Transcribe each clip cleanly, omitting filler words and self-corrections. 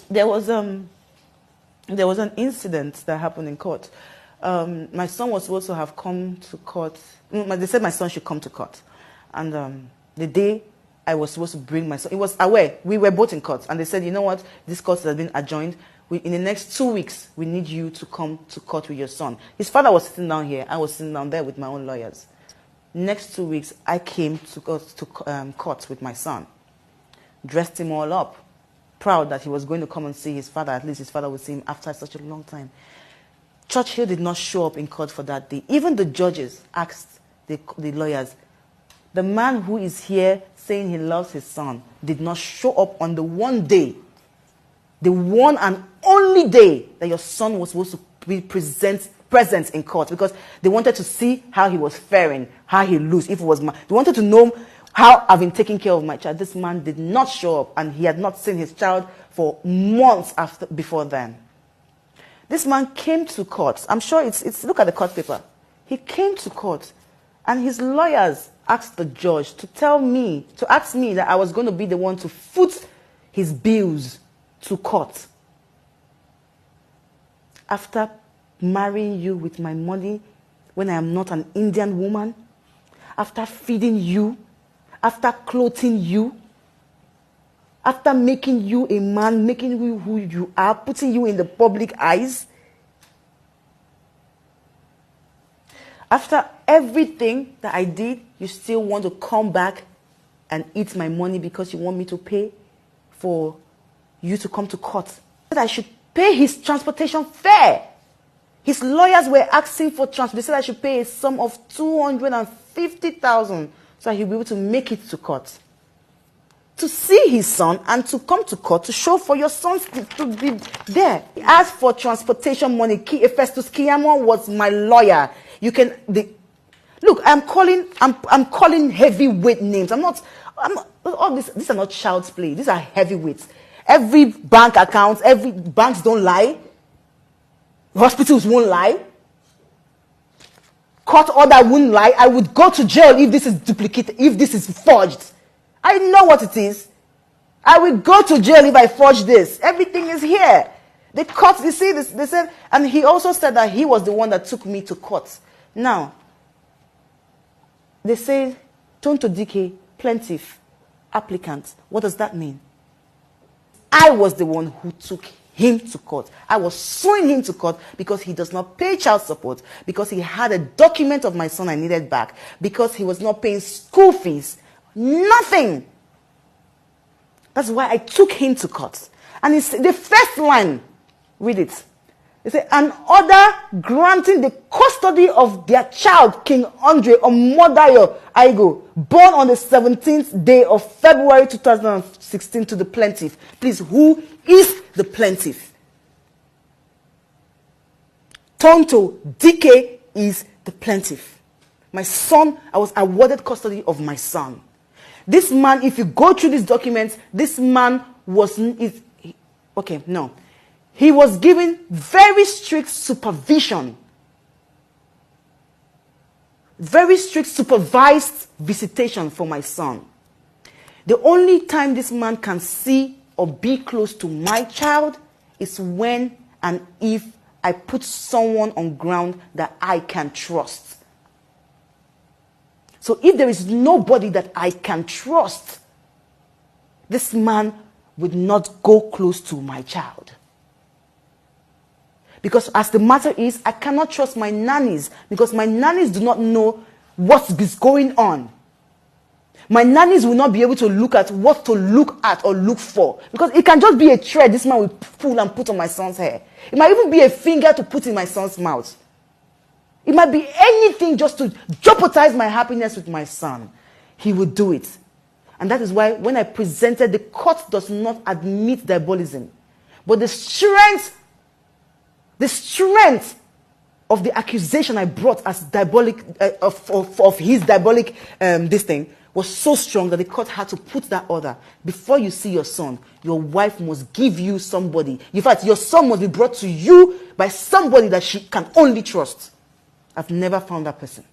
There was an incident that happened in court. My son was supposed to have come to court. They said my son should come to court. And the day I was supposed to bring my son, he was aware. We were both in court. And they said, you know what, this court has been adjourned. In the next 2 weeks, we need you to come to court with your son. His father was sitting down here. I was sitting down there with my own lawyers. Next 2 weeks, I came to court with my son. Dressed him all up. Proud that he was going to come and see his father. At least his father would see him after such a long time. Churchill did not show up in court for that day. Even the judges asked the lawyers, the man who is here saying he loves his son did not show up on the one day, the one and only day that your son was supposed to be present in court, because they wanted to see how he was faring, how he lose, if it was they wanted to know how I've been taking care of my child. This man did not show up, and he had not seen his child for months before then. This man came to court. I'm sure it's look at the court paper. He came to court, and his lawyers asked the judge to ask me that I was going to be the one to foot his bills to court. After marrying you with my money when I am not an Indian woman, after feeding you, after clothing you, after making you a man, making you who you are, putting you in the public eyes, after everything that I did, you still want to come back and eat my money because you want me to pay for you to come to court. That I should pay his transportation fare. His lawyers were asking for transport. They said I should pay a sum of 250,000 so he'll be able to make it to court. To see his son and to come to court to show for your son to be there. He asked for transportation money. Festus Kiyamo was my lawyer. Look, I'm calling heavyweight names. All these are not child's play. These are heavyweights. Every bank account, banks don't lie. Hospitals won't lie. Court order won't lie. I would go to jail if this is duplicated, if this is forged. I know what it is. I will go to jail if I forge this. Everything is here. The court, you see this, they said, and he also said that he was the one that took me to court. Now, they say, Tonto Dike, plaintiff, applicant. What does that mean? I was the one who took him to court. I was suing him to court because he does not pay child support, because he had a document of my son I needed back, because he was not paying school fees. Nothing. That's why I took him to court. And it's the first line. Read it. They say, an order granting the custody of their child, King Andre Omodayo Aigo, born on the 17th day of February 2016 to the plaintiff. Please, who is the plaintiff? Tonto Dike is the plaintiff. My son, I was awarded custody of my son. This man, if you go through these documents, this man he was given very strict supervision. Very strict supervised visitation for my son. The only time this man can see or be close to my child is when and if I put someone on ground that I can trust. So if there is nobody that I can trust, this man would not go close to my child. Because as the matter is, I cannot trust my nannies, because my nannies do not know what is going on. My nannies will not be able to look at what to look at or look for. Because it can just be a thread this man will pull and put on my son's hair. It might even be a finger to put in my son's mouth. It might be anything just to jeopardize my happiness with my son. He would do it. And that is why when I presented, the court does not admit diabolism. But the strength of the accusation I brought as diabolic, of his diabolic this thing, was so strong that the court had to put that order. Before you see your son, your wife must give you somebody. In fact, your son must be brought to you by somebody that she can only trust. I've never found that person.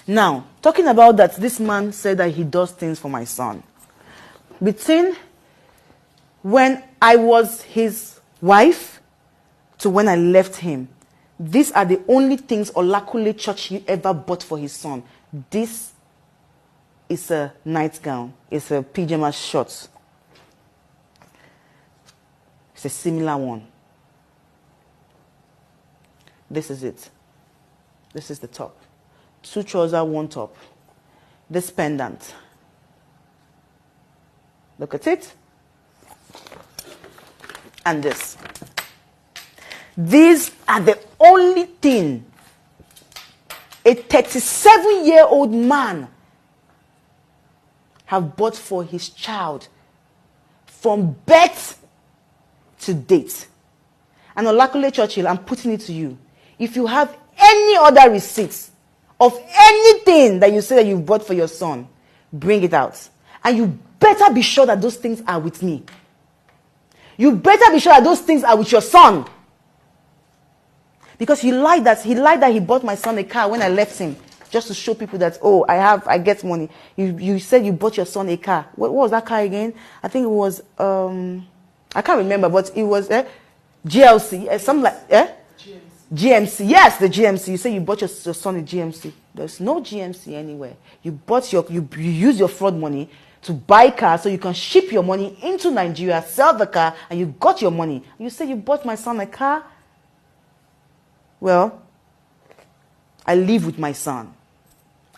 Now, talking about that, this man said that he does things for my son. Between when I was his wife to when I left him. These are the only things Olakunle Churchill ever bought for his son. This is a nightgown. It's a pyjama shorts. It's a similar one. This is it. This is the top. 2 trousers, 1 top. This pendant. Look at it. And this. These are the only thing a 37-year-old man have bought for his child from birth to date. And Olakunle Churchill, I'm putting it to you. If you have any other receipts of anything that you say that you've bought for your son, bring it out. And you better be sure that those things are with me. You better be sure that those things are with your son. Because he lied that he bought my son a car when I left him. Just to show people that, oh, I get money. You said you bought your son a car. What was that car again? I think it was, I can't remember, but it was GLC, something like, GMC. Yes, the GMC. You say you bought your son a GMC. There's no GMC anywhere. You use your fraud money to buy cars so you can ship your money into Nigeria, sell the car, and you got your money. You say you bought my son a car? Well, I live with my son.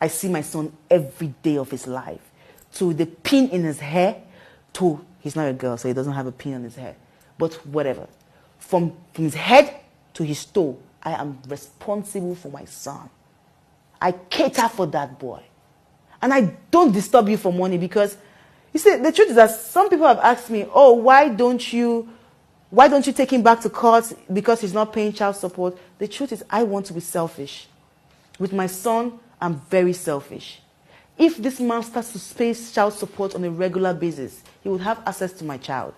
I see my son every day of his life. To the pin in his hair, to, he's not a girl, so he doesn't have a pin on his hair. But whatever. From his head to his toe, I am responsible for my son. I cater for that boy. And I don't disturb you for money because, you see, the truth is that some people have asked me, oh, why don't you take him back to court because he's not paying child support? The truth is, I want to be selfish. With my son, I'm very selfish. If this man starts to pay child support on a regular basis, he would have access to my child.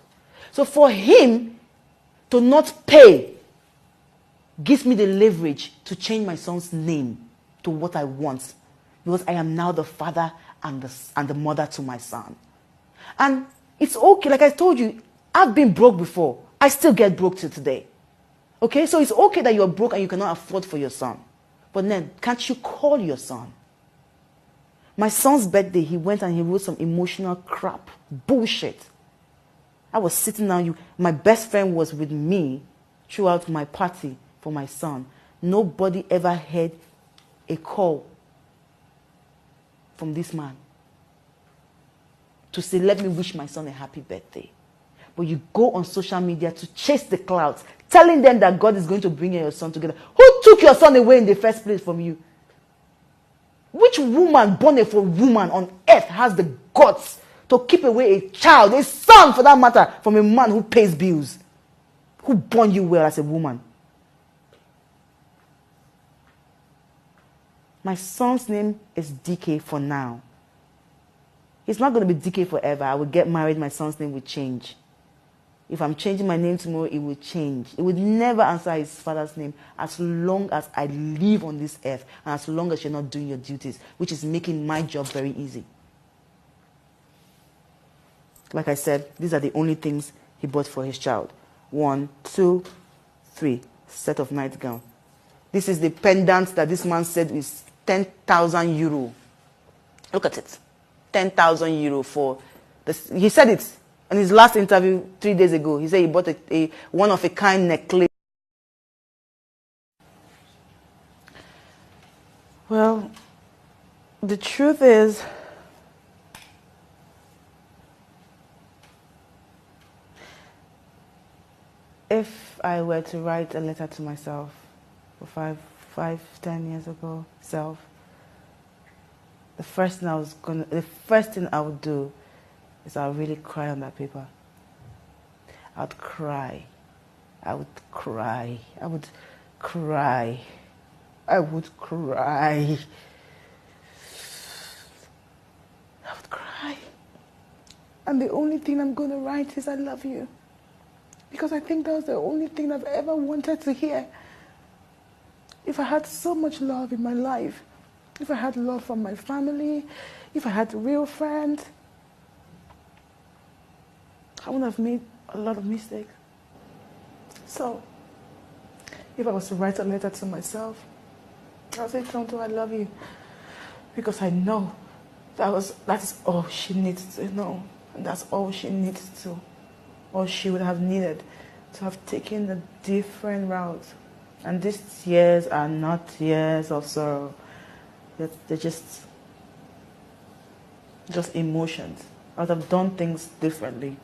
So for him to not pay gives me the leverage to change my son's name to what I want. Because I am now the father and the mother to my son. And it's okay, like I told you, I've been broke before. I still get broke till today. Okay, so it's okay that you're broke and you cannot afford for your son. But then, can't you call your son? My son's birthday, he went and he wrote some emotional crap. Bullshit. I was sitting down, my best friend was with me throughout my party for my son. Nobody ever had a call from this man to say, let me wish my son a happy birthday. But you go on social media to chase the clouds, telling them that God is going to bring you and your son together. Who took your son away in the first place from you? Which woman born a woman on earth has the guts to keep away a child, a son for that matter, from a man who pays bills? Who born you well as a woman? My son's name is Dike for now. He's not going to be Dike forever. I will get married, my son's name will change. If I'm changing my name tomorrow, it will change. It would never answer his father's name as long as I live on this earth and as long as you're not doing your duties, which is making my job very easy. Like I said, these are the only things he bought for his child. 1, 2, 3, set of nightgown. This is the pendant that this man said is 10,000 euro. Look at it. 10,000 euro for this. He said it in his last interview 3 days ago. He said he bought a one-of-a-kind necklace. Well, the truth is, if I were to write a letter to myself for 10 years ago, the first thing I would do is I would really cry on that paper. I would cry. I would cry. I would cry. I would cry. I would cry. And the only thing I'm going to write is I love you. Because I think that was the only thing I've ever wanted to hear. If I had so much love in my life, if I had love from my family, if I had real friends, I wouldn't have made a lot of mistakes. So, if I was to write a letter to myself, I'll say, Tonto, I love you. Because I know that is all she needs to know. And that's all she needs to, or she would have needed to have taken a different route. And these tears are not tears of sorrow. They're just emotions. I would have done things differently,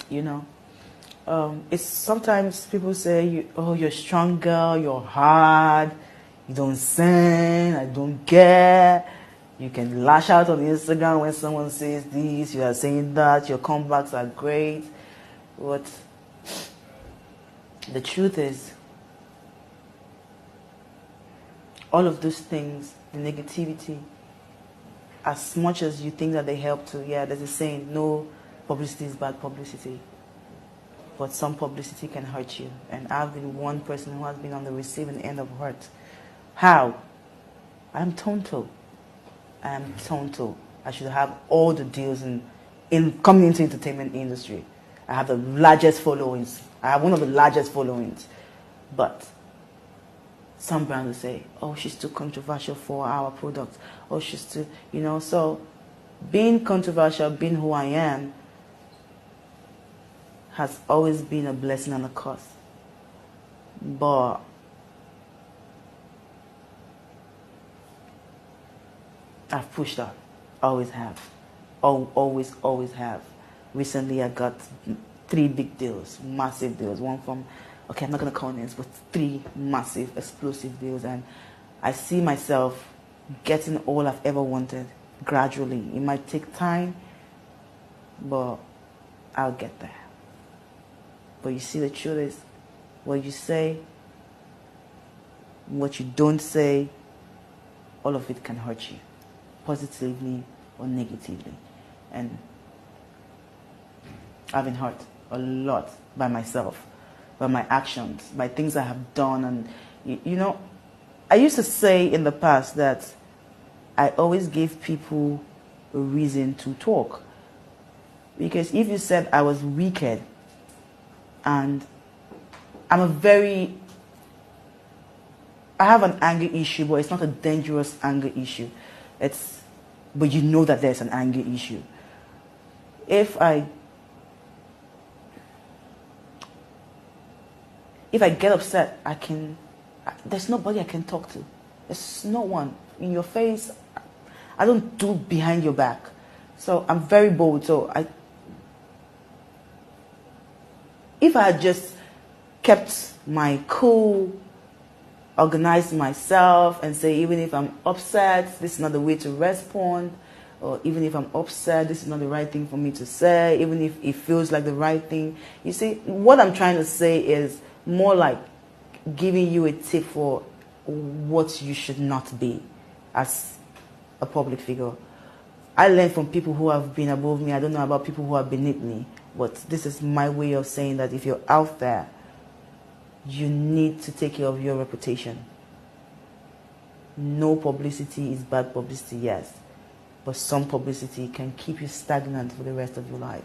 you know. It's sometimes people say, you're a strong girl, you're hard, you don't sing, I don't care. You can lash out on Instagram when someone says this, you are saying that, your comebacks are great. But the truth is, all of those things, the negativity, as much as you think that they help to, there's a saying, no publicity is bad publicity. But some publicity can hurt you. And I've been one person who has been on the receiving end of hurt. How? I'm Tonto. I'm Tonto. I should have all the deals in coming into the entertainment industry. I have the largest followings. I have one of the largest followings. But some brands will say, she's too controversial for our product. She's too, so being controversial, being who I am, has always been a blessing and a curse. But I've pushed on. Always have. Always have. Recently I got 3 big deals, massive deals. One from, I'm not going to call names, but 3 massive, explosive deals. And I see myself getting all I've ever wanted gradually. It might take time, but I'll get there. But you see, the truth is, what you say, what you don't say, all of it can hurt you, positively or negatively. And I've been hurt a lot by myself, by my actions, by things I have done. And, I used to say in the past that I always gave people a reason to talk. Because if you said I was wicked, and I have an anger issue, but it's not a dangerous anger issue. But you know that there's an anger issue. If I get upset, there's nobody I can talk to. There's no one in your face. I don't do behind your back. So I'm very bold. So if I had just kept my cool, organized myself, and say, even if I'm upset, this is not the way to respond, or even if I'm upset, this is not the right thing for me to say, even if it feels like the right thing. You see, what I'm trying to say is more like giving you a tip for what you should not be as a public figure. I learned from people who have been above me. I don't know about people who are beneath me. But this is my way of saying that if you're out there, you need to take care of your reputation. No publicity is bad publicity, yes. But some publicity can keep you stagnant for the rest of your life.